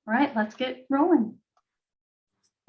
All right, let's get rolling.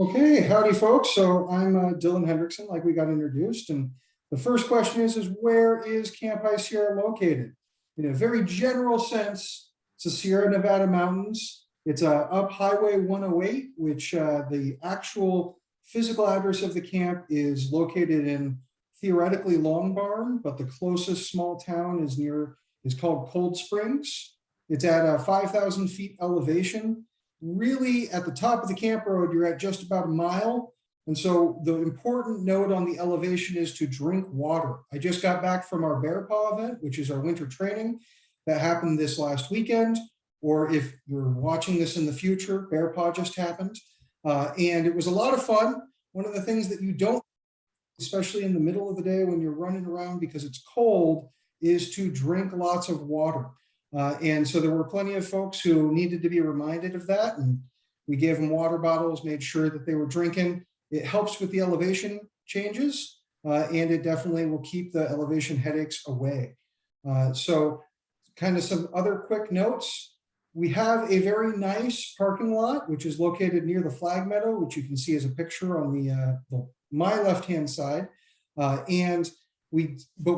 Okay, howdy folks. So I'm Dylan Hendrickson, like we got introduced. And the first question is where is Camp Hi-Sierra located? In a very general sense, it's the Sierra Nevada mountains. It's up Highway 108, which the actual physical address of the camp is located in theoretically Long Barn, but the closest small town is called Cold Springs. It's at 5,000 feet elevation. Really, at the top of the camp road, you're at just about a mile. And so the important note on the elevation is to drink water. I just got back from our Bear Paw event, which is our winter training that happened this last weekend. Or if you're watching this in the future, Bear Paw just happened. And it was a lot of fun. One of the things that you don't, especially in the middle of the day when you're running around because it's cold, is to drink lots of water. And so there were plenty of folks who needed to be reminded of that. And we gave them water bottles, made sure that they were drinking. It helps with the elevation changes, and it definitely will keep the elevation headaches away. So kind of some other quick notes. We have a very nice parking lot, which is located near the flag meadow, which you can see as a picture on my left-hand side. But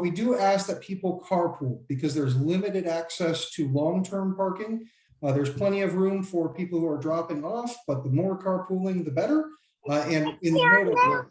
we do ask that people carpool because there's limited access to long-term parking. There's plenty of room for people who are dropping off, but the more carpooling, the better. And in the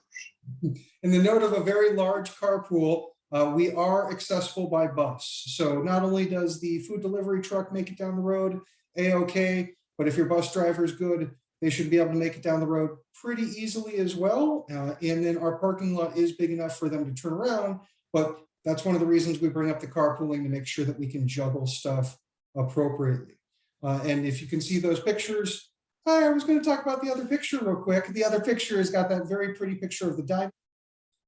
note of a very large carpool, we are accessible by bus. So not only does the food delivery truck make it down the road A-okay, but if your bus driver is good, they should be able to make it down the road pretty easily as well. And then our parking lot is big enough for them to turn around, but that's one of the reasons we bring up the carpooling to make sure that we can juggle stuff appropriately. And if you can see those pictures, I was going to talk about the other picture real quick. The other picture has got that very pretty picture of the diamond.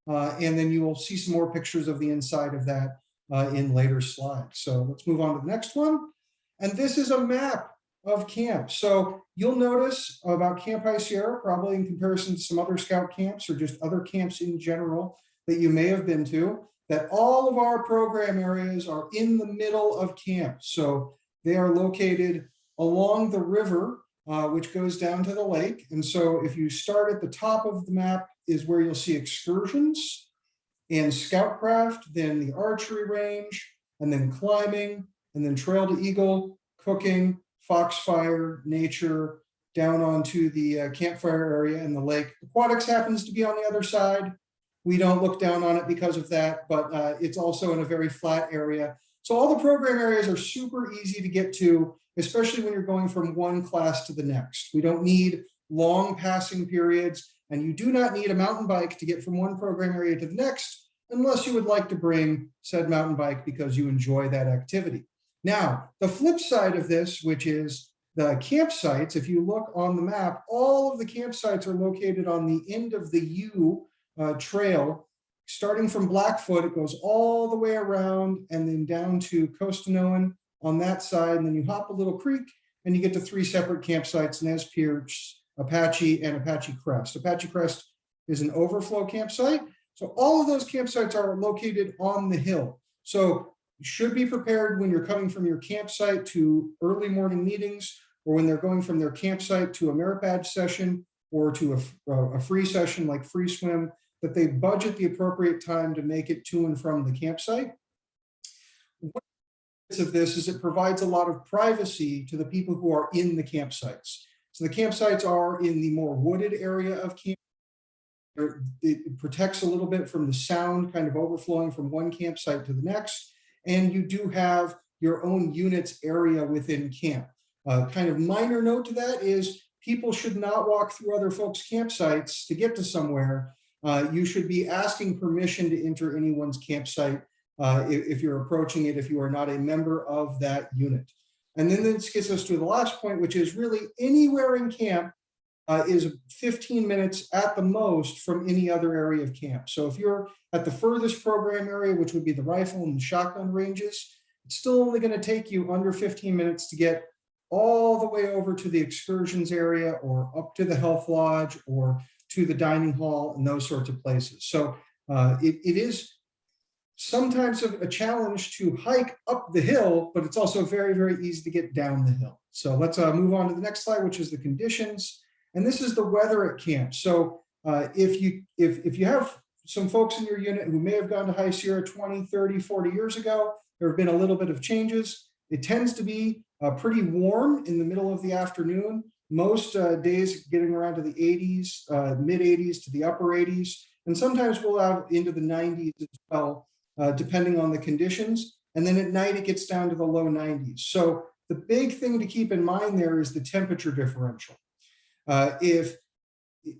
And then you will see some more pictures of the inside of that in later slides. So let's move on to the next one. And this is a map of camps. So you'll notice about Camp Hi-Sierra, probably in comparison to some other scout camps or just other camps in general that you may have been to, that all of our program areas are in the middle of camp. So they are located along the river, which goes down to the lake. And so if you start at the top of the map is where you'll see excursions and scoutcraft, then the archery range, and then climbing, and then trail to eagle, cooking, foxfire, nature, down onto the campfire area in the lake. Aquatics happens to be on the other side. We don't look down on it because of that, but it's also in a very flat area. So all the program areas are super easy to get to, especially when you're going from one class to the next. We don't need long passing periods, and you do not need a mountain bike to get from one program area to the next, unless you would like to bring said mountain bike because you enjoy that activity. Now, the flip side of this, which is the campsites, if you look on the map, all of the campsites are located on the end of the U trail. Starting from Blackfoot, it goes all the way around and then down to Costanoan on that side. And then you hop a little creek and you get to 3 separate campsites: Nez Perce, Apache, and Apache Crest. Apache Crest is an overflow campsite. So all of those campsites are located on the hill. So you should be prepared when you're coming from your campsite to early morning meetings, or when they're going from their campsite to a merit badge session or to a free session like free swim, that they budget the appropriate time to make it to and from the campsite. One of this is it provides a lot of privacy to the people who are in the campsites. So the campsites are in the more wooded area of camp. It protects a little bit from the sound kind of overflowing from one campsite to the next. And you do have your own units area within camp. Kind of minor note to that is people should not walk through other folks' campsites to get to somewhere. You should be asking permission to enter anyone's campsite if you're approaching it, if you are not a member of that unit. And then this gets us to the last point, which is really anywhere in camp is 15 minutes at the most from any other area of camp. So if you're at the furthest program area, which would be the rifle and shotgun ranges, it's still only going to take you under 15 minutes to get all the way over to the excursions area or up to the health lodge or to the dining hall and those sorts of places. So it is sometimes a challenge to hike up the hill, but it's also very, very easy to get down the hill. So let's move on to the next slide, which is the conditions. And this is the weather at camp. So if you have some folks in your unit who may have gone to Hi-Sierra 20, 30, 40 years ago, there have been a little bit of changes. It tends to be pretty warm in the middle of the afternoon. Most days getting around to the 80s, mid 80s to the upper 80s. And sometimes we'll have into the 90s as well, depending on the conditions. And then at night, it gets down to the low 90s. So the big thing to keep in mind there is the temperature differential. If you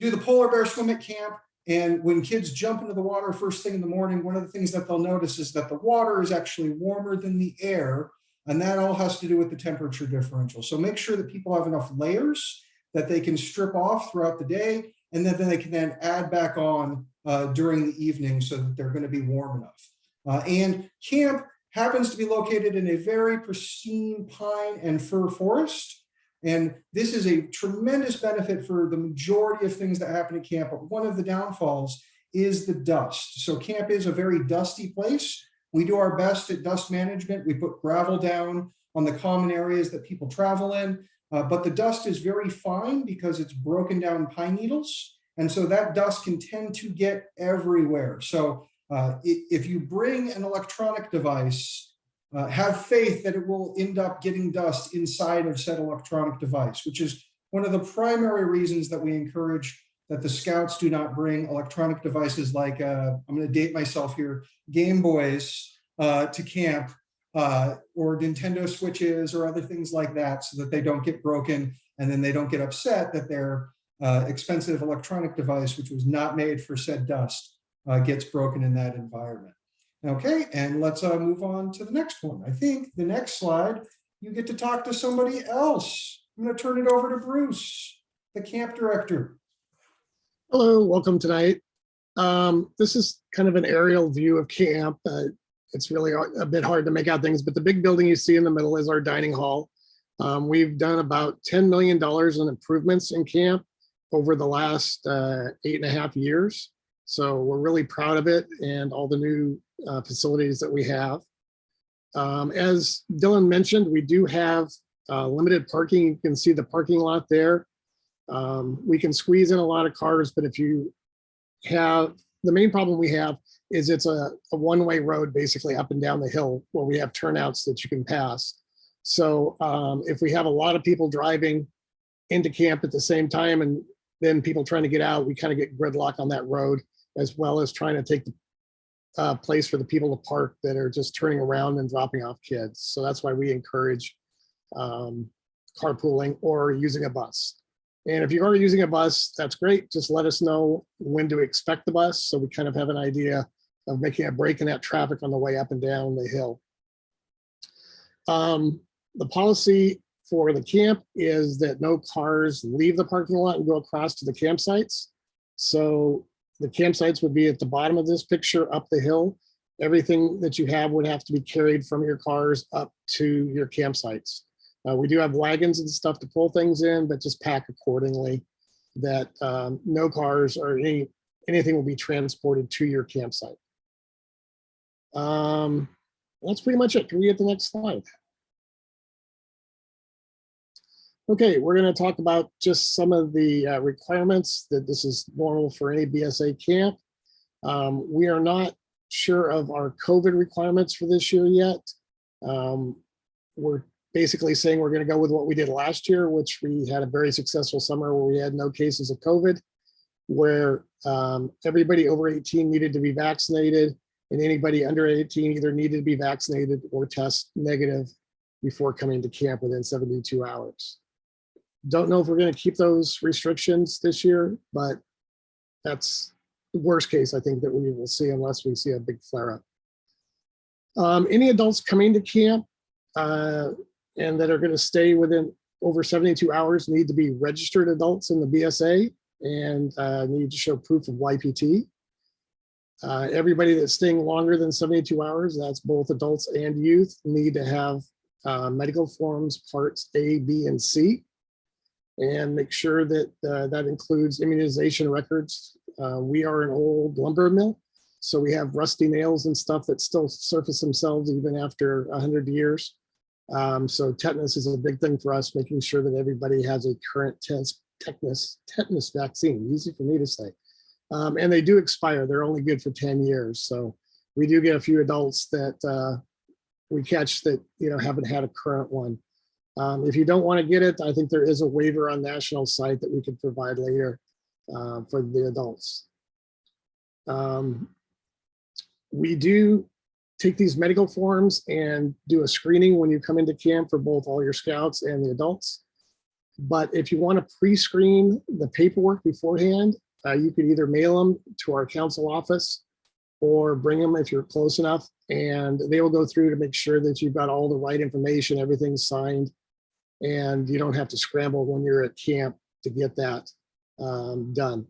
do the polar bear swim at camp, and when kids jump into the water first thing in the morning, one of the things that they'll notice is that the water is actually warmer than the air, and that all has to do with the temperature differential. So make sure that people have enough layers that they can strip off throughout the day, and then they can then add back on during the evening so that they're going to be warm enough. And camp happens to be located in a very pristine pine and fir forest. And this is a tremendous benefit for the majority of things that happen at camp. But one of the downfalls is the dust. So camp is a very dusty place. We do our best at dust management. We put gravel down on the common areas that people travel in. But the dust is very fine because it's broken down pine needles. And so that dust can tend to get everywhere. So if you bring an electronic device, have faith that it will end up getting dust inside of said electronic device, which is one of the primary reasons that we encourage that the scouts do not bring electronic devices like, I'm going to date myself here, Game Boys to camp, or Nintendo Switches or other things like that, so that they don't get broken and then they don't get upset that their expensive electronic device, which was not made for said dust, gets broken in that environment. Okay, and let's move on to the next one. I think the next slide, you get to talk to somebody else. I'm going to turn it over to Bruce, the camp director. Hello, welcome tonight. This is kind of an aerial view of camp. It's really a bit hard to make out things, but the big building you see in the middle is our dining hall. We've done about $10 million in improvements in camp over the last 8.5 years. So we're really proud of it and all the new facilities that we have. As Dylan mentioned, we do have limited parking. You can see the parking lot there. We can squeeze in a lot of cars, but if you have, the main problem we have is it's a one-way road basically up and down the hill where we have turnouts that you can pass. So if we have a lot of people driving into camp at the same time and then people trying to get out, we kind of get gridlock on that road, as well as trying to take the place for the people to park that are just turning around and dropping off kids. So that's why we encourage carpooling or using a bus. And if you are using a bus, that's great. Just let us know when to expect the bus, so we kind of have an idea of making a break in that traffic on the way up and down the hill. The policy for the camp is that no cars leave the parking lot and go across to the campsites. So the campsites would be at the bottom of this picture up the hill. Everything that you have would have to be carried from your cars up to your campsites. We do have wagons and stuff to pull things in, but just pack accordingly that no cars or anything will be transported to your campsite. That's pretty much it. Can we get the next slide? Okay, we're going to talk about just some of the requirements that this is normal for any BSA camp. We are not sure of our COVID requirements for this year yet. We're basically saying we're going to go with what we did last year, which we had a very successful summer where we had no cases of COVID, where everybody over 18 needed to be vaccinated, and anybody under 18 either needed to be vaccinated or test negative before coming to camp within 72 hours. Don't know if we're going to keep those restrictions this year, but that's the worst case I think that we will see unless we see a big flare up. Any adults coming to camp and that are going to stay within over 72 hours need to be registered adults in the BSA and need to show proof of YPT. Everybody that's staying longer than 72 hours, that's both adults and youth, need to have medical forms parts A, B, and C, and make sure that that includes immunization records. We are an old lumber mill, So we have rusty nails and stuff that still surface themselves even after 100 years. So tetanus is a big thing for us, making sure that everybody has a current tetanus vaccine, easy for me to say. And they do expire. They're only good for 10 years. So we do get a few adults that we catch that, you know, haven't had a current one. If you don't want to get it, I think there is a waiver on national site that we could provide later for the adults. We do take these medical forms and do a screening when you come into camp for both all your scouts and the adults. But if you want to pre-screen the paperwork beforehand, you could either mail them to our council office or bring them if you're close enough, and they will go through to make sure that you've got all the right information, everything's signed, and you don't have to scramble when you're at camp to get that done.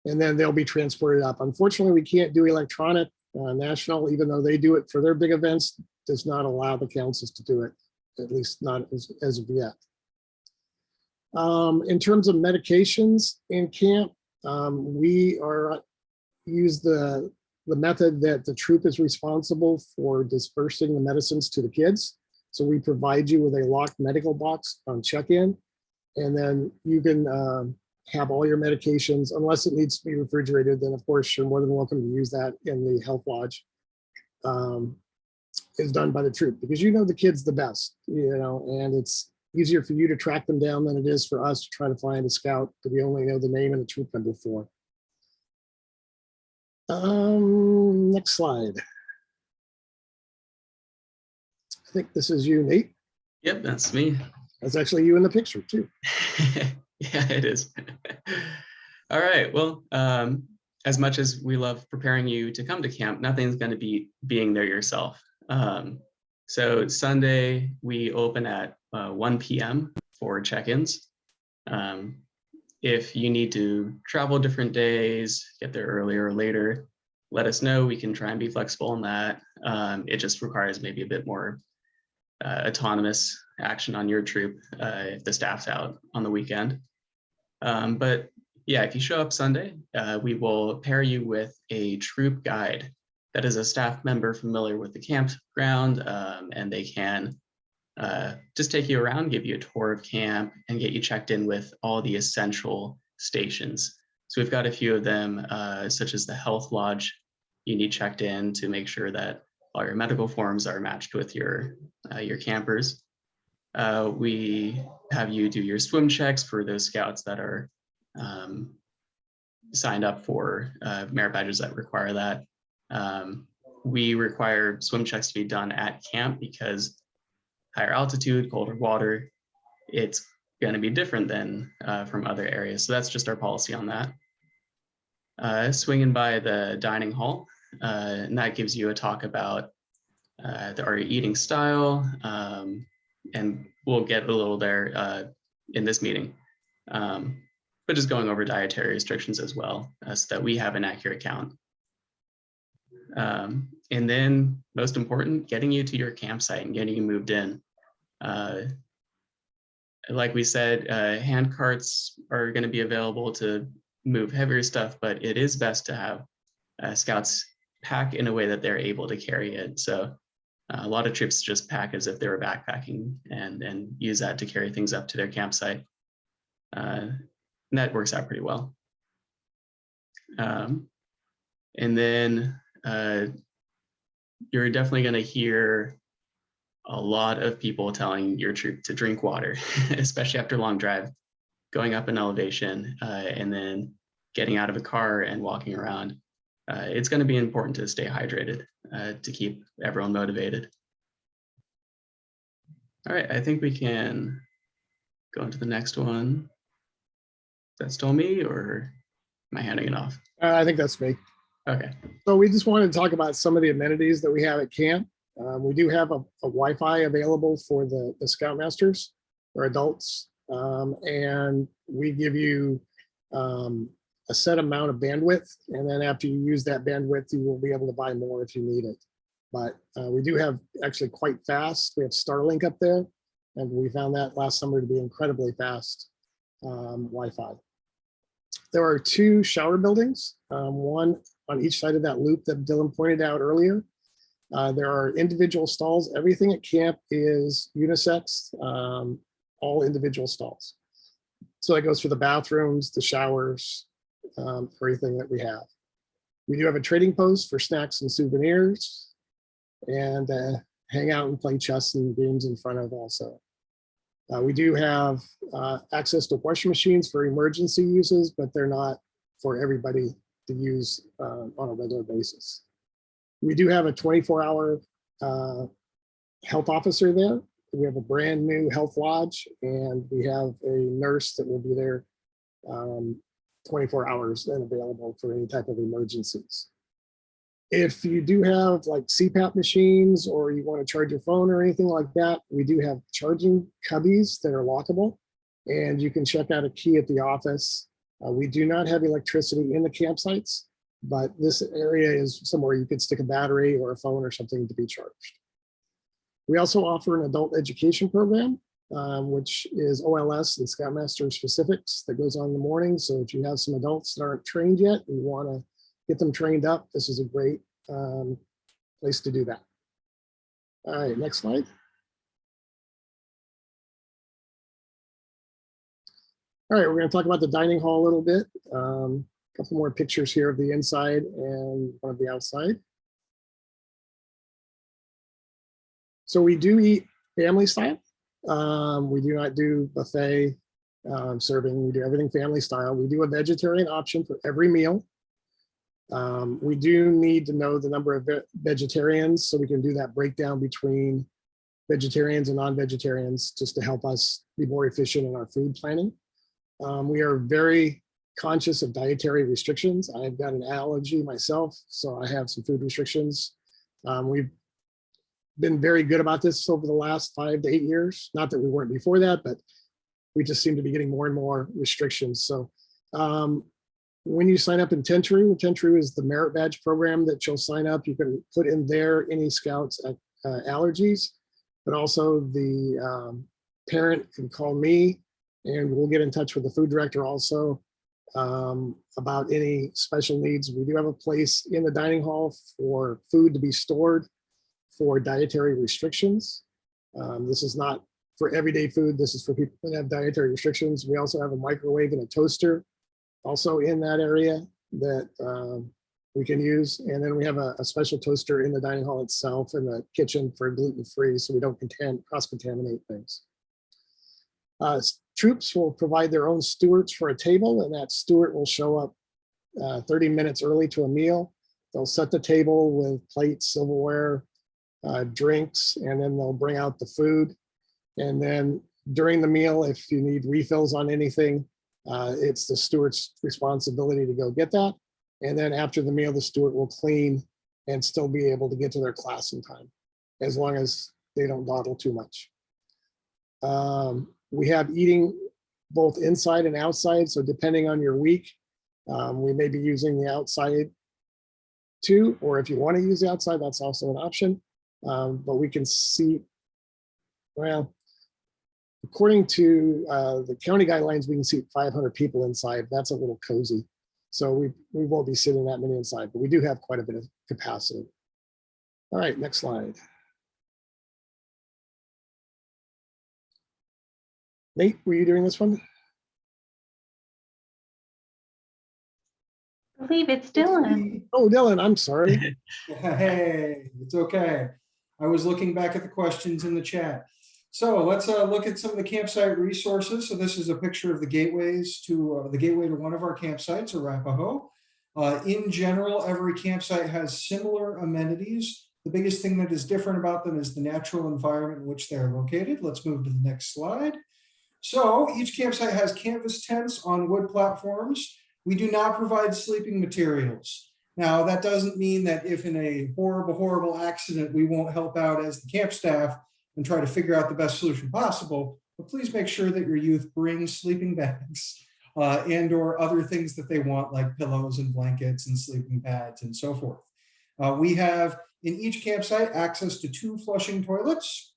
And then they'll be transported up. Unfortunately, we can't do electronic. National, even though they do it for their big events, does not allow the councils to do it, at least not as of yet. In terms of medications in camp, we use the method that the troop is responsible for dispersing the medicines to the kids. So we provide you with a locked medical box on check-in, and then you can have all your medications, unless it needs to be refrigerated, then of course you're more than welcome to use that in the health lodge. Is done by the troop, because you know the kids the best, you know, and it's easier for you to track them down than it is for us to try to find a scout that we only know the name and the troop number for. Next slide. I think this is you, Nate. Yep, that's me. That's actually you in the picture too. Yeah, it is. All right. Well, as much as we love preparing you to come to camp, nothing's going to beat being there yourself. So Sunday, we open at 1 p.m. for check-ins. If you need to travel different days, get there earlier or later, let us know. We can try and be flexible on that. It just requires maybe a bit more autonomous action on your troop if the staff's out on the weekend. But yeah, if you show up Sunday, we will pair you with a troop guide that is a staff member familiar with the campground, and they can just take you around, give you a tour of camp, and get you checked in with all the essential stations. So we've got a few of them, such as the health lodge. You need checked in to make sure that all your medical forms are matched with your campers. We have you do your swim checks for those scouts that are signed up for merit badges that require that. We require swim checks to be done at camp because higher altitude, colder water, it's going to be different than from other areas. So that's just our policy on that. Swinging by the dining hall, and that gives you a talk about our eating style, and we'll get a little there in this meeting, but just going over dietary restrictions as well, so that we have an accurate count. And then most important, getting you to your campsite and getting you moved in. Like we said, hand carts are going to be available to move heavier stuff, but it is best to have scouts pack in a way that they're able to carry it. So a lot of troops just pack as if they were backpacking and use that to carry things up to their campsite. And that works out pretty well. And then you're definitely going to hear a lot of people telling your troop to drink water, especially after a long drive, going up an elevation, and then getting out of a car and walking around. It's going to be important to stay hydrated to keep everyone motivated. All right, I think we can go into the next one. Is that still me, or am I handing it off? I think that's me. Okay. So we just wanted to talk about some of the amenities that we have at camp. We do have a Wi-Fi available for the Scoutmasters or adults, and we give you a set amount of bandwidth, and then after you use that bandwidth, you will be able to buy more if you need it. But we do have actually quite fast. We have Starlink up there, and we found that last summer to be incredibly fast Wi-Fi. There are two shower buildings. One on each side of that loop that Dylan pointed out earlier. There are individual stalls. Everything at camp is unisex, all individual stalls. So that goes for the bathrooms, the showers, everything that we have. We do have a trading post for snacks and souvenirs, and hang out and play chess and games in front of also. We do have access to washing machines for emergency uses, but they're not for everybody to use on a regular basis. We do have a 24-hour health officer there. We have a brand new health lodge, and we have a nurse that will be there 24 hours and available for any type of emergencies. If you do have like CPAP machines, or you want to charge your phone or anything like that, we do have charging cubbies that are lockable, and you can check out a key at the office. We do not have electricity in the campsites, but this area is somewhere you could stick a battery or a phone or something to be charged. We also offer an adult education program, which is OLS and Scoutmaster specifics that goes on in the morning. So if you have some adults that aren't trained yet and you want to get them trained up, this is a great place to do that. All right, next slide. All right, we're going to talk about the dining hall a little bit. A couple more pictures here of the inside and one of the outside. So we do eat family style. We do not do buffet serving. We do everything family style. We do a vegetarian option for every meal. We do need to know the number of vegetarians, so we can do that breakdown between vegetarians and non-vegetarians, just to help us be more efficient in our food planning. We are very conscious of dietary restrictions. I've got an allergy myself, so I have some food restrictions. We've been very good about this over the last 5 to 8 years. Not that we weren't before that, but we just seem to be getting more and more restrictions. So when you sign up in Tentru is the merit badge program that you'll sign up. You can put in there any scouts allergies, but also the parent can call me and we'll get in touch with the food director also about any special needs. We do have a place in the dining hall for food to be stored for dietary restrictions. This is not for everyday food. This is for people that have dietary restrictions. We also have a microwave and a toaster also in that area that we can use. And then we have a special toaster in the dining hall itself in the kitchen for gluten-free, so we don't cross-contaminate things. Troops will provide their own stewards for a table, and that steward will show up 30 minutes early to a meal. They'll set the table with plates, silverware, drinks, and then they'll bring out the food. And then during the meal, if you need refills on anything, it's the steward's responsibility to go get that. And then after the meal, the steward will clean and still be able to get to their class in time, as long as they don't dawdle too much. We have eating both inside and outside. So depending on your week, we may be using the outside too, or if you want to use the outside, that's also an option. But we can see, well, according to the county guidelines, we can seat 500 people inside. That's a little cozy. So we won't be sitting that many inside, but we do have quite a bit of capacity. All right, next slide. Nate, were you doing this one? I believe it's Dylan. Oh, Dylan, I'm sorry. Hey, it's okay. I was looking back at the questions in the chat. So let's look at some of the campsite resources. So this is a picture of the gateways to the gateway to one of our campsites, Arapahoe. In general, every campsite has similar amenities. The biggest thing that is different about them is the natural environment in which they're located. Let's move to the next slide. So each campsite has canvas tents on wood platforms. We do not provide sleeping materials. Now, that doesn't mean that if in a horrible, horrible accident, we won't help out as the camp staff and try to figure out the best solution possible, but please make sure that your youth bring sleeping bags and or other things that they want, like pillows and blankets and sleeping pads and so forth. We have in each campsite access to 2 flushing toilets,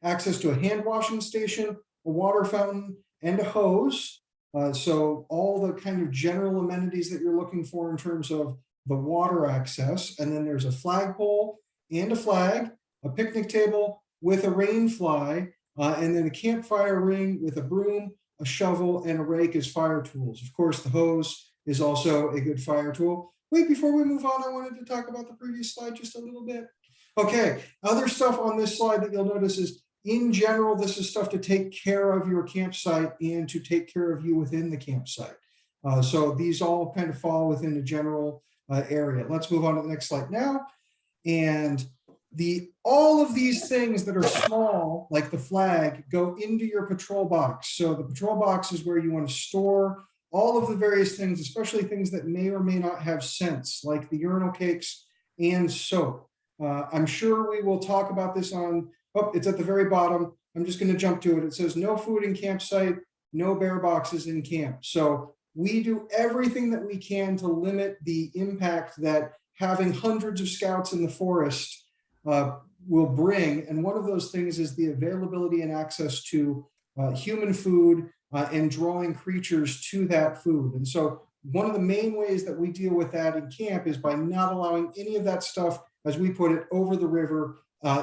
access to a hand washing station, a water fountain, and a hose. So all the kind of general amenities that you're looking for in terms of the water access, and then there's a flagpole and a flag, a picnic table with a rain fly, and then a campfire ring with a broom, a shovel, and a rake as fire tools. Of course, the hose is also a good fire tool. Wait, before we move on, I wanted to talk about the previous slide just a little bit. Okay, other stuff on this slide that you'll notice is, in general, this is stuff to take care of your campsite and to take care of you within the campsite. So these all kind of fall within the general area. Let's move on to the next slide now. And all of these things that are small, like the flag, go into your patrol box. So the patrol box is where you want to store all of the various things, especially things that may or may not have scents, like the urinal cakes and soap. I'm sure we will talk about this on, oh, it's at the very bottom. I'm just going to jump to it. It says no food in campsite, no bear boxes in camp. So we do everything that we can to limit the impact that having hundreds of scouts in the forest will bring. And one of those things is the availability and access to human food and drawing creatures to that food. And so one of the main ways that we deal with that in camp is by not allowing any of that stuff, as we put it, over the river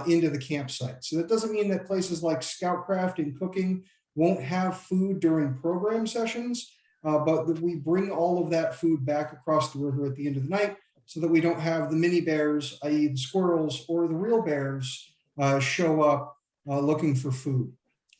into the campsite. So that doesn't mean that places like Scoutcraft and cooking won't have food during program sessions, but that we bring all of that food back across the river at the end of the night, so that we don't have the mini bears, i.e. the squirrels, or the real bears show up looking for food.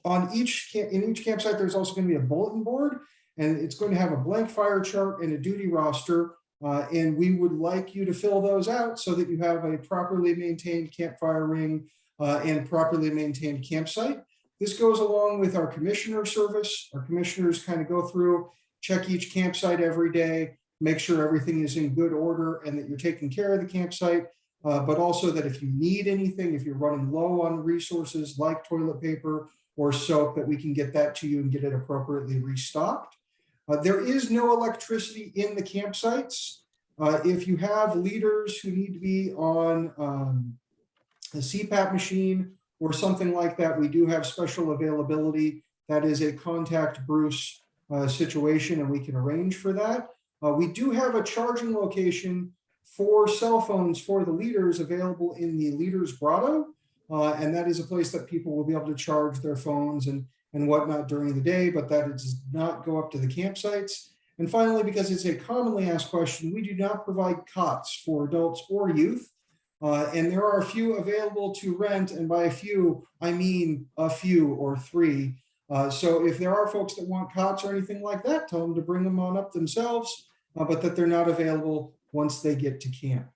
In each campsite, there's also going to be a bulletin board, and it's going to have a blank fire chart and a duty roster. And we would like you to fill those out so that you have a properly maintained campfire ring and properly maintained campsite. This goes along with our commissioner service. Our commissioners kind of go through, check each campsite every day, make sure everything is in good order and that you're taking care of the campsite, but also that if you need anything, if you're running low on resources like toilet paper or soap, that we can get that to you and get it appropriately restocked. There is no electricity in the campsites. If you have leaders who need to be on a CPAP machine or something like that, we do have special availability. That is a contact Bruce situation, and we can arrange for that. We do have a charging location for cell phones for the leaders available in the leaders grotto. And that is a place that people will be able to charge their phones and whatnot during the day, but that does not go up to the campsites. And finally, because it's a commonly asked question, we do not provide cots for adults or youth. And there are a few available to rent. And by a few, I mean a few or three. So if there are folks that want cots or anything like that, tell them to bring them on up themselves, but that they're not available once they get to camp.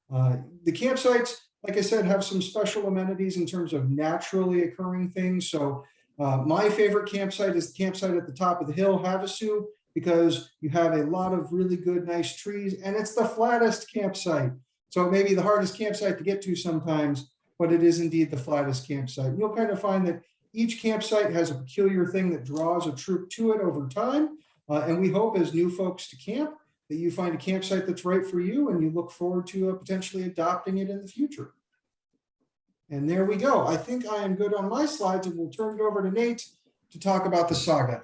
The campsites, like I said, have some special amenities in terms of naturally occurring things. So my favorite campsite is the campsite at the top of the hill, Havasu, because you have a lot of really good, nice trees, and it's the flattest campsite. So it may be the hardest campsite to get to sometimes, but it is indeed the flattest campsite. You'll kind of find that each campsite has a peculiar thing that draws a troop to it over time. And we hope as new folks to camp that you find a campsite that's right for you and you look forward to potentially adopting it in the future. And there we go. I think I am good on my slides, and we'll turn it over to Nate to talk about the saga.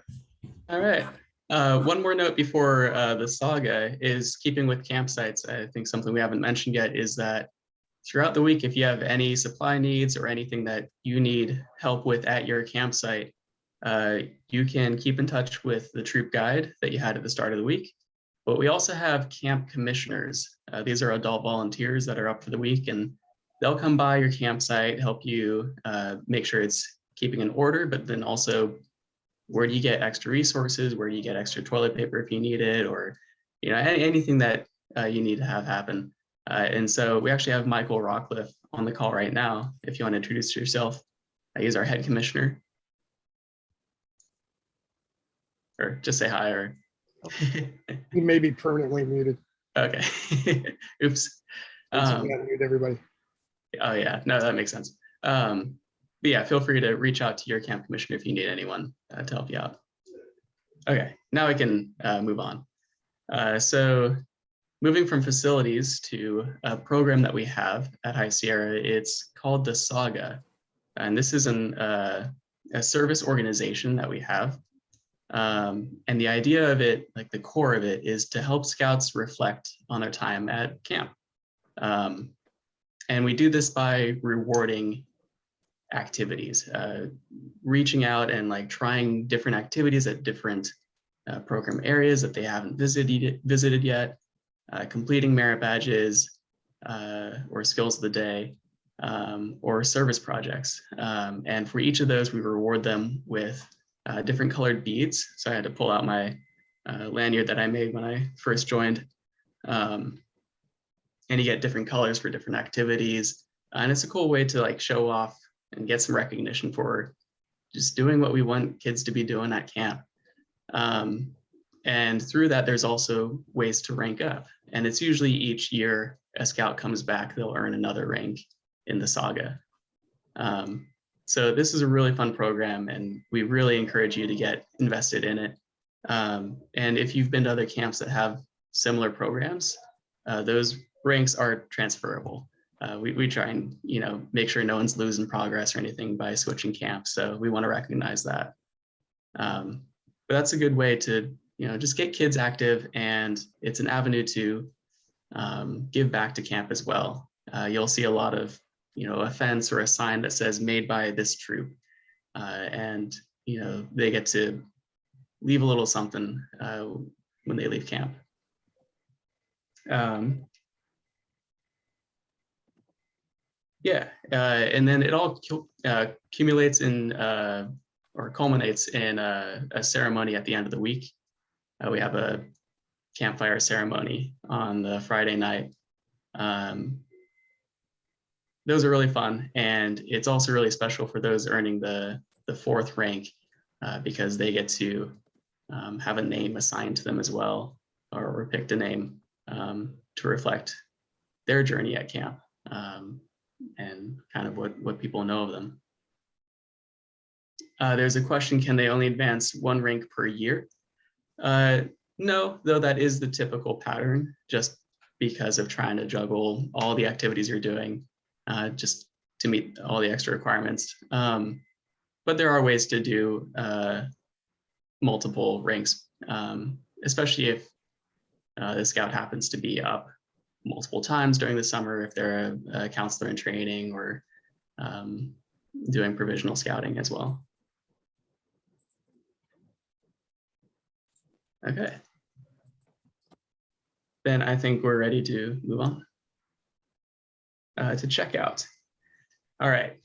All right. One more note before the saga is keeping with campsites. I think something we haven't mentioned yet is that throughout the week, if you have any supply needs or anything that you need help with at your campsite, you can keep in touch with the troop guide that you had at the start of the week. But we also have camp commissioners. These are adult volunteers that are up for the week, and they'll come by your campsite, help you make sure it's keeping in order, but then also where do you get extra resources, where do you get extra toilet paper if you need it, or anything that you need to have happen. And so we actually have Michael Rockcliffe on the call right now. If you want to introduce yourself, he's our head commissioner. Or just say hi, or He may be permanently muted. okay. Oops. Mute everybody. Oh yeah, no, that makes sense. But yeah, feel free to reach out to your camp commissioner if you need anyone to help you out. Okay, now we can move on. So moving from facilities to a program that we have at Hi-Sierra, it's called the Saga. And this is a service organization that we have. And the idea of it, like the core of it, is to help scouts reflect on their time at camp. And we do this by rewarding activities, reaching out and like trying different activities at different program areas that they haven't visited yet, completing merit badges or skills of the day, or service projects. And for each of those, we reward them with different colored beads. So I had to pull out my lanyard that I made when I first joined. And you get different colors for different activities. And it's a cool way to like show off and get some recognition for just doing what we want kids to be doing at camp. And through that, there's also ways to rank up. And it's usually each year a scout comes back, they'll earn another rank in the saga. So this is a really fun program, and we really encourage you to get invested in it. And if you've been to other camps that have similar programs, those ranks are transferable. We try and make sure no one's losing progress or anything by switching camps. So we want to recognize that. But that's a good way to just get kids active, and it's an avenue to give back to camp as well. You'll see a lot of a fence or a sign that says "Made by this troop," and they get to leave a little something when they leave camp. Yeah, and then it all accumulates in or culminates in a ceremony at the end of the week. We have a campfire ceremony on the Friday night. Those are really fun, and it's also really special for those earning the fourth rank because they get to have a name assigned to them as well, or picked a name to reflect their journey at camp. And kind of what people know of them. There's a question, can they only advance one rank per year? No, though that is the typical pattern, just because of trying to juggle all the activities you're doing just to meet all the extra requirements. But there are ways to do multiple ranks, especially if the scout happens to be up multiple times during the summer, if they're a counselor in training or doing provisional scouting as well. Okay. Then I think we're ready to move on to checkout. All right,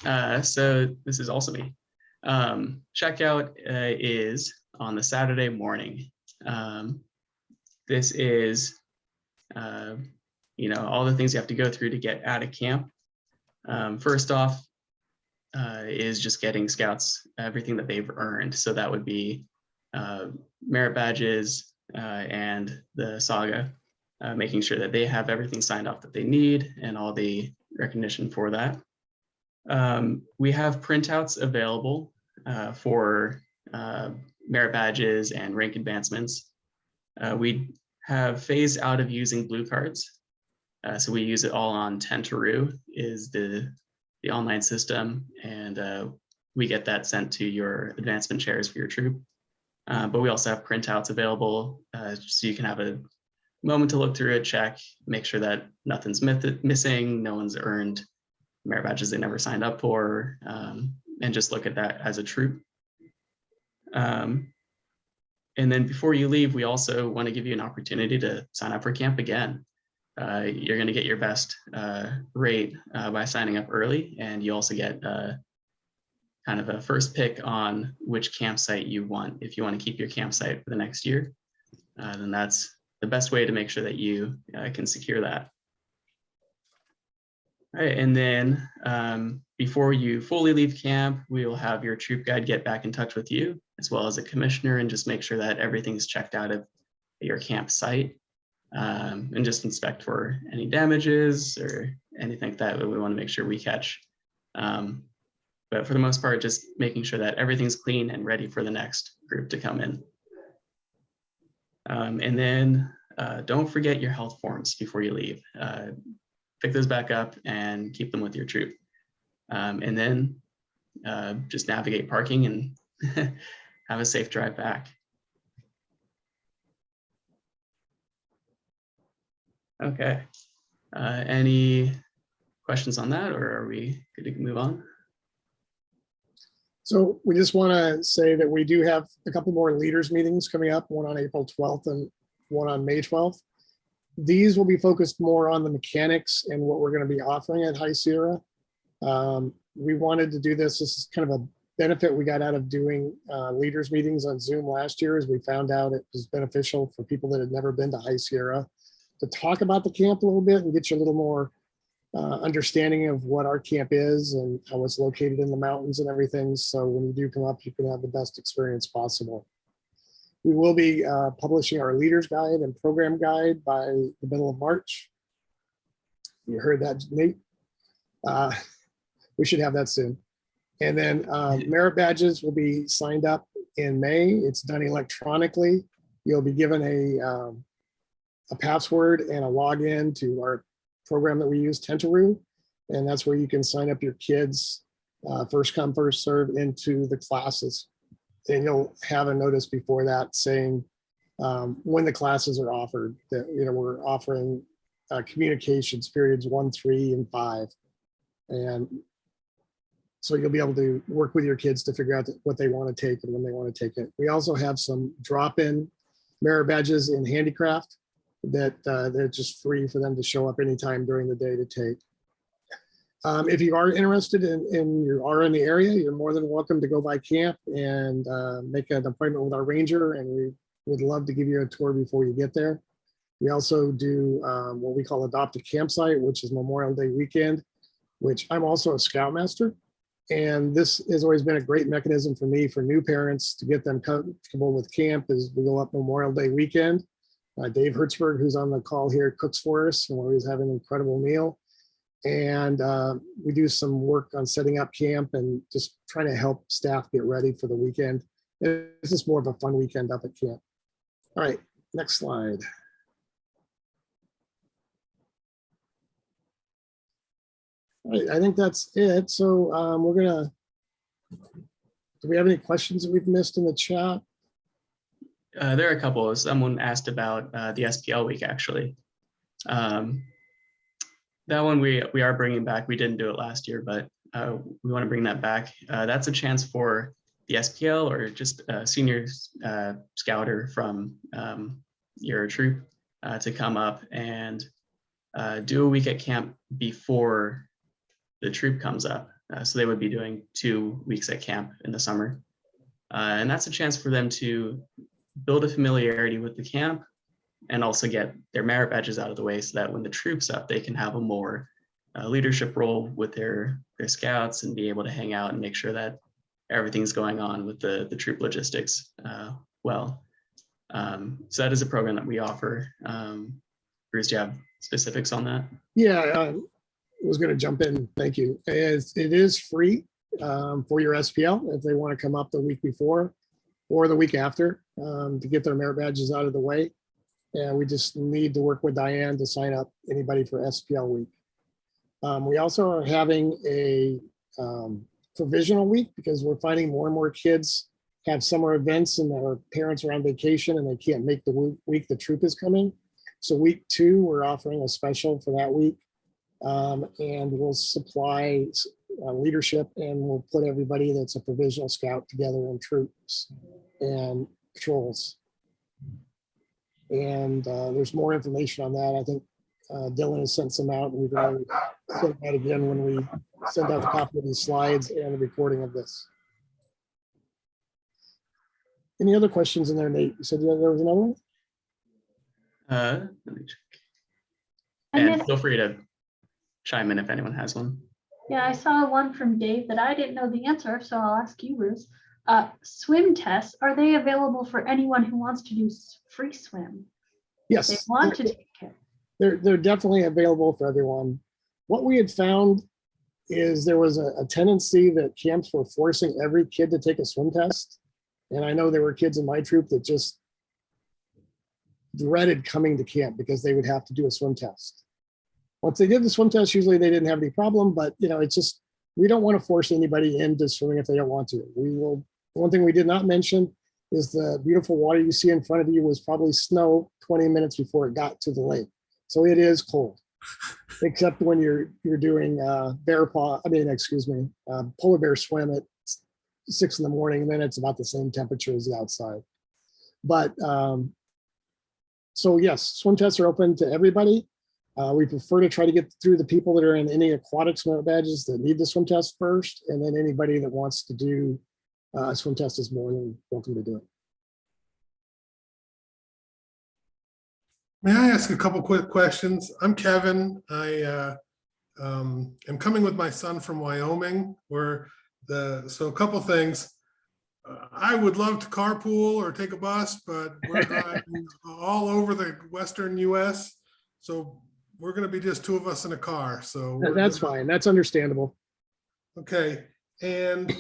so this is also me. Checkout is on the Saturday morning. This is all the things you have to go through to get out of camp. First off is just getting scouts everything that they've earned. So that would be merit badges and the saga, making sure that they have everything signed off that they need and all the recognition for that. We have printouts available for merit badges and rank advancements. We have phased out of using blue cards. So we use it all on Tentaroo is the online system, and we get that sent to your advancement chairs for your troop. But we also have printouts available so you can have a moment to look through it, check, make sure that nothing's missing, no one's earned merit badges they never signed up for, and just look at that as a troop. And then before you leave, we also want to give you an opportunity to sign up for camp again. You're going to get your best rate by signing up early, and you also get kind of a first pick on which campsite you want. If you want to keep your campsite for the next year, then that's the best way to make sure that you can secure that. All right, and then before you fully leave camp, we will have your troop guide get back in touch with you, as well as a commissioner, and just make sure that everything's checked out of your campsite, and just inspect for any damages or anything like that we want to make sure we catch. But for the most part, just making sure that everything's clean and ready for the next group to come in. And then don't forget your health forms before you leave. Pick those back up and keep them with your troop. And then just navigate parking and have a safe drive back. Okay. Any questions on that, or are we good to move on? So we just want to say that we do have a couple more leaders meetings coming up, one on April 12th and one on May 12th. These will be focused more on the mechanics and what we're going to be offering at Hi-Sierra. We wanted to do this. This is kind of a benefit we got out of doing leaders meetings on Zoom last year, as we found out it was beneficial for people that had never been to Hi-Sierra to talk about the camp a little bit and get you a little more understanding of what our camp is and how it's located in the mountains and everything. So when you do come up, you can have the best experience possible. We will be publishing our leaders guide and program guide by the middle of March. You heard that, Nate? We should have that soon. And then merit badges will be signed up in May. It's done electronically. You'll be given a password and a login to our program that we use, Tentaroo, and that's where you can sign up your kids first come, first serve into the classes. And you'll have a notice before that saying when the classes are offered, that we're offering communications periods 1, 3, and 5. And so you'll be able to work with your kids to figure out what they want to take and when they want to take it. We also have some drop-in merit badges in handicraft that they're just free for them to show up anytime during the day to take. If you are interested and you are in the area, you're more than welcome to go by camp and make an appointment with our ranger, and we would love to give you a tour before you get there. We also do what we call Adopt a Campsite, which is Memorial Day weekend, which I'm also a scoutmaster. And this has always been a great mechanism for me, for new parents, to get them comfortable with camp. Is we go up Memorial Day weekend. Dave Hertzberg, who's on the call here, cooks for us, and we're always having an incredible meal. And we do some work on setting up camp and just trying to help staff get ready for the weekend. It's just more of a fun weekend up at camp. All right, next slide. All right, I think that's it. So do we have any questions that we've missed in the chat? There are a couple. Someone asked about the SPL week, actually. That one we are bringing back. We didn't do it last year, but we want to bring that back. That's a chance for the SPL or just a senior scouter from your troop to come up and do a week at camp before the troop comes up. So they would be doing 2 weeks at camp in the summer. And that's a chance for them to build a familiarity with the camp and also get their merit badges out of the way so that when the troop's up, they can have a more leadership role with their scouts and be able to hang out and make sure that everything's going on with the troop logistics well. So that is a program that we offer. Bruce, do you have specifics on that? Yeah, I was going to jump in. Thank you. It is free for your SPL if they want to come up the week before or the week after to get their merit badges out of the way. And we just need to work with Diane to sign up anybody for SPL week. We also are having a provisional week because we're finding more and more kids have summer events and their parents are on vacation and they can't make the week the troop is coming. So week 2, we're offering a special for that week. And we'll supply leadership and we'll put everybody that's a provisional scout together in troops and patrols. And there's more information on that. I think Dylan has sent some out, and we've already sent that again when we send out the copy of these slides and the recording of this. Any other questions in there, Nate? You said there was another one? Let me check. And feel free to chime in if anyone has one. Yeah, I saw one from Dave that I didn't know the answer, so I'll ask you, Bruce. Swim tests, are they available for anyone who wants to do free swim? Yes. They want to take it. They're definitely available for everyone. What we had found is there was a tendency that camps were forcing every kid to take a swim test. And I know there were kids in my troop that just dreaded coming to camp because they would have to do a swim test. Once they did the swim test, usually they didn't have any problem, but it's just, we don't want to force anybody into swimming if they don't want to. We will. One thing we did not mention is the beautiful water you see in front of you was probably snow 20 minutes before it got to the lake. So it is cold, except when you're doing polar bear swim at 6 in the morning, and then it's about the same temperature as the outside. But so yes, swim tests are open to everybody. We prefer to try to get through the people that are in any aquatic swim badges that need the swim test first, and then anybody that wants to do a swim test is more than welcome to do it. May I ask a couple quick questions? I'm Kevin. I am coming with my son from Wyoming. So a couple things. I would love to carpool or take a bus, but we're driving all over the Western US. So we're going to be just two of us in a car. So That's fine. That's understandable. Okay. And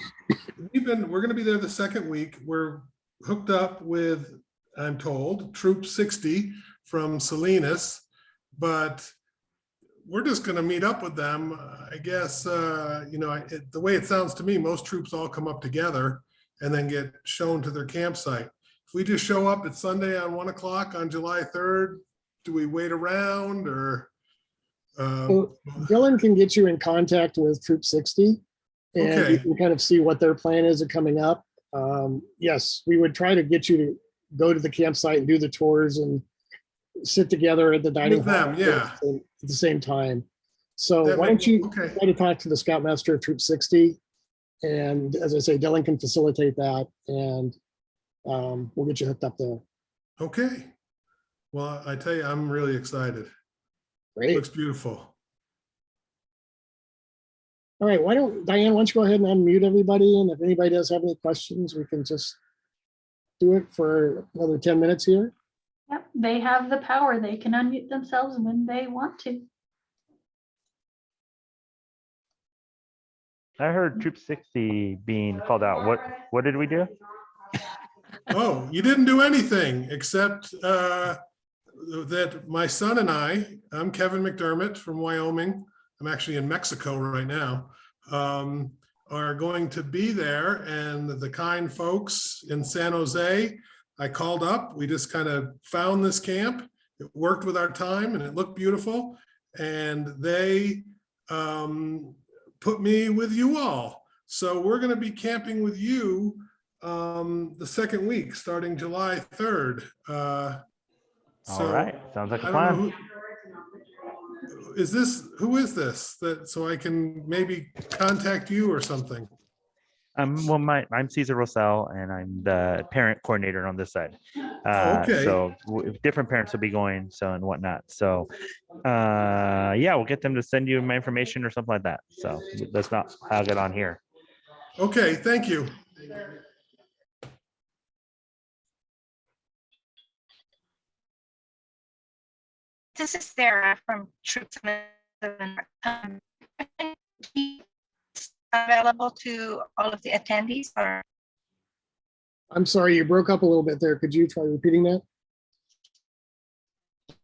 we're going to be there the second week. We're hooked up with, I'm told, Troop 60 from Salinas, but we're just going to meet up with them. I guess, the way it sounds to me, most troops all come up together and then get shown to their campsite. If we just show up at Sunday on 1 o'clock on July 3rd, do we wait around or? Well, Dylan can get you in contact with Troop 60 and Okay. you can kind of see what their plan is coming up. Yes, we would try to get you to go to the campsite and do the tours and sit together at the dining With hall them, yeah. at the same time. So That why don't you okay. try to talk to the Scoutmaster of Troop 60? And as I say, Dylan can facilitate that, and we'll get you hooked up there. Okay. Well, I tell you, I'm really excited. Great. Looks beautiful. All right, Diane, why don't you go ahead and unmute everybody, and if anybody does have any questions, we can just do it for another 10 minutes here. Yep, they have the power. They can unmute themselves when they want to. I heard Troop 60 being called out. What did we do? Oh, you didn't do anything except that my son and I'm Kevin McDermott from Wyoming. I'm actually in Mexico right now, are going to be there. And the kind folks in San Jose, I called up. We just kind of found this camp. It worked with our time and it looked beautiful. And they put me with you all. So we're going to be camping with you the second week, starting July 3rd. All right, sounds like a I don't know plan. who is this? So I can maybe contact you or something. Well, I'm Cesar Rosell, and I'm the parent coordinator on this side. Okay. So different parents will be going, so and whatnot. So, yeah, we'll get them to send you my information or something like that. So let's not have it on here. Okay, thank you. This is Sarah from Troops available to all of the attendees, or I'm sorry, you broke up a little bit there. Could you try repeating that?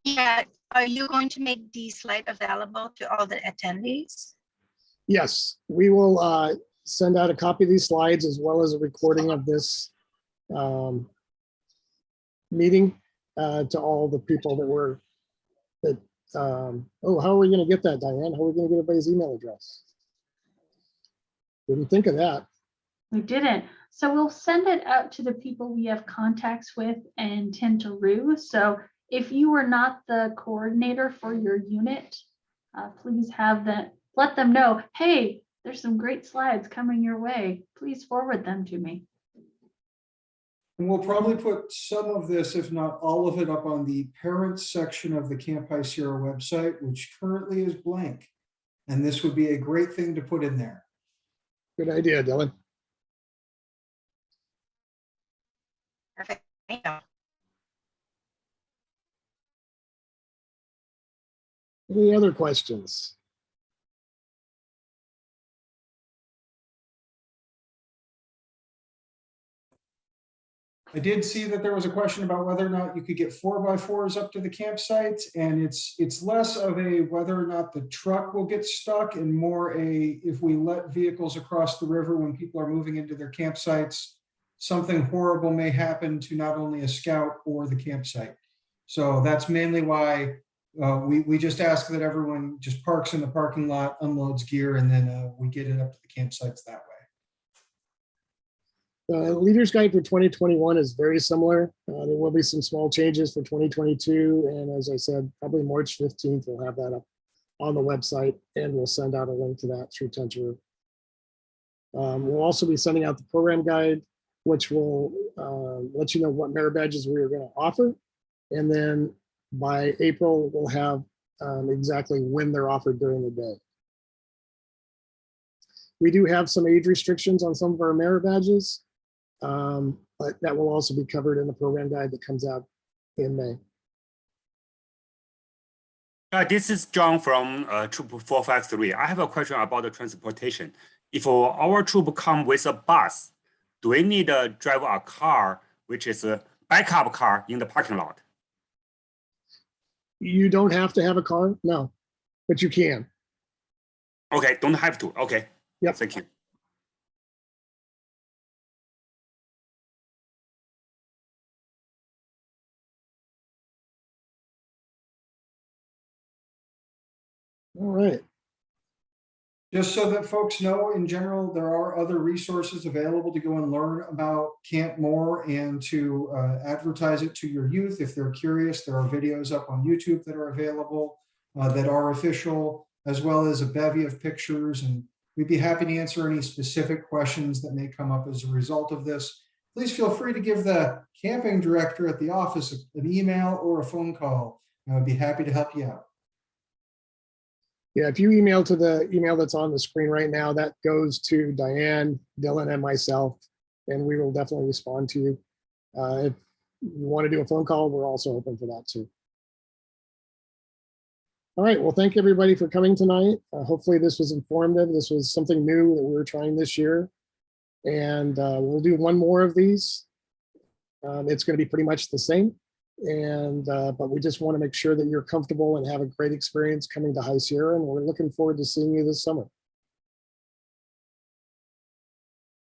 yeah, are you going to make the slide available to all the attendees? Yes, we will send out a copy of these slides as well as a recording of this meeting to all the people how are we going to get that, Diane? How are we going to get everybody's email address? Didn't think of that. We didn't. So we'll send it out to the people we have contacts with and tend to rue. So if you were not the coordinator for your unit, please let them know, hey, there's some great slides coming your way. Please forward them to me. And we'll probably put some of this, if not all of it, up on the parents section of the Camp Hi-Sierra website, which currently is blank. And this would be a great thing to put in there. Good idea, Dylan. Perfect. Thank you. Any other questions? I did see that there was a question about whether or not you could get 4x4s up to the campsites, and it's less of a whether or not the truck will get stuck and more if we let vehicles across the river when people are moving into their campsites, something horrible may happen to not only a scout or the campsite. So that's mainly why we just ask that everyone just parks in the parking lot, unloads gear, and then we get it up to the campsites that way. The Leader's Guide for 2021 is very similar. There will be some small changes for 2022. And as I said, probably March 15th, we'll have that up on the website, and we'll send out a link to that through Tentaroo. We'll also be sending out the program guide, which will let you know what merit badges we are going to offer. And then by April, we'll have exactly when they're offered during the day. We do have some age restrictions on some of our merit badges, but that will also be covered in the program guide that comes out in May. This is John from Troop 453. I have a question about the transportation. If our troop come with a bus, do we need to drive a car, which is a backup car in the parking lot? You don't have to have a car, no, but you can. Okay, don't have to. Okay. Yep. Thank you. All right. Just so that folks know, in general, there are other resources available to go and learn about Camp more and to advertise it to your youth. If they're curious, there are videos up on YouTube that are available that are official, as well as a bevy of pictures. And we'd be happy to answer any specific questions that may come up as a result of this. Please feel free to give the camping director at the office an email or a phone call. I would be happy to help you out. Yeah, if you email to the email that's on the screen right now, that goes to Diane, Dylan, and myself, and we will definitely respond to you. If you want to do a phone call, we're also open for that too. All right, well, thank everybody for coming tonight. Hopefully this was informative. This was something new that we were trying this year, and we'll do one more of these. It's going to be pretty much the same. But we just want to make sure that you're comfortable and have a great experience coming to High Sierra, and we're looking forward to seeing you this summer.